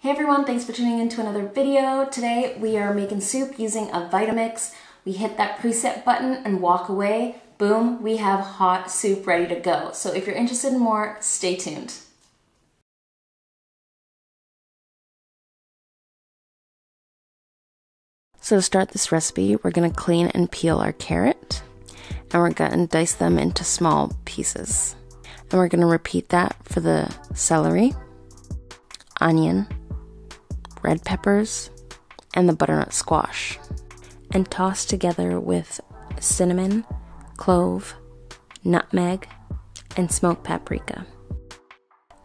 Hey everyone, thanks for tuning in to another video. Today we are making soup using a Vitamix. We hit that preset button and walk away. Boom, we have hot soup ready to go. So if you're interested in more, stay tuned. So to start this recipe, we're going to clean and peel our carrot, and we're going to dice them into small pieces. And we're going to repeat that for the celery, onion, red peppers, and the butternut squash, and toss together with cinnamon, clove, nutmeg, and smoked paprika.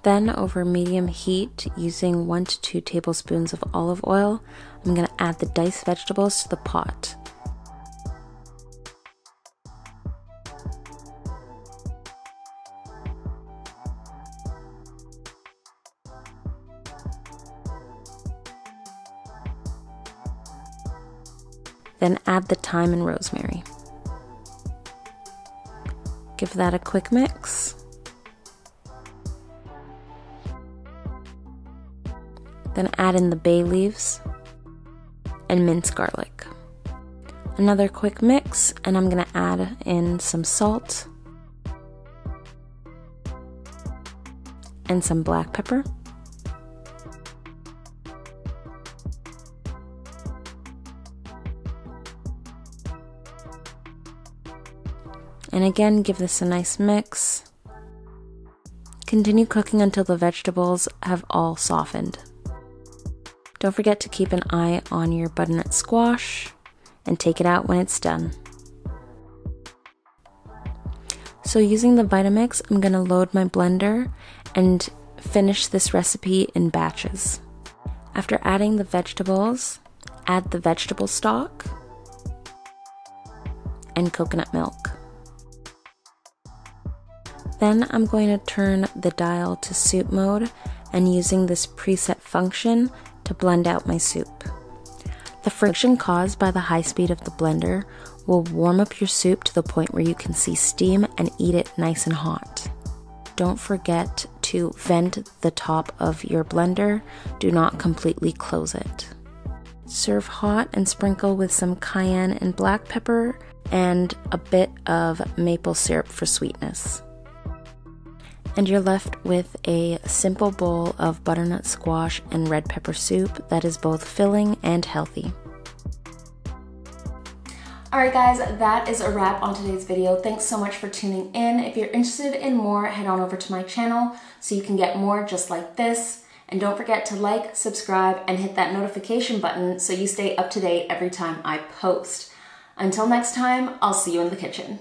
Then over medium heat, using 1 to 2 tablespoons of olive oil, I'm going to add the diced vegetables to the pot. Then add the thyme and rosemary. Give that a quick mix. Then add in the bay leaves and minced garlic. Another quick mix, and I'm going to add in some salt and some black pepper. And again, give this a nice mix. Continue cooking until the vegetables have all softened. Don't forget to keep an eye on your butternut squash and take it out when it's done. So using the Vitamix, I'm going to load my blender and finish this recipe in batches. After adding the vegetables, add the vegetable stock and coconut milk. Then I'm going to turn the dial to soup mode and using this preset function to blend out my soup. The friction caused by the high speed of the blender will warm up your soup to the point where you can see steam and eat it nice and hot. Don't forget to vent the top of your blender. Do not completely close it. Serve hot and sprinkle with some cayenne and black pepper and a bit of maple syrup for sweetness. And you're left with a simple bowl of butternut squash and red pepper soup that is both filling and healthy. Alright guys, that is a wrap on today's video. Thanks so much for tuning in. If you're interested in more, head on over to my channel so you can get more just like this. And don't forget to like, subscribe, and hit that notification button so you stay up to date every time I post. Until next time, I'll see you in the kitchen.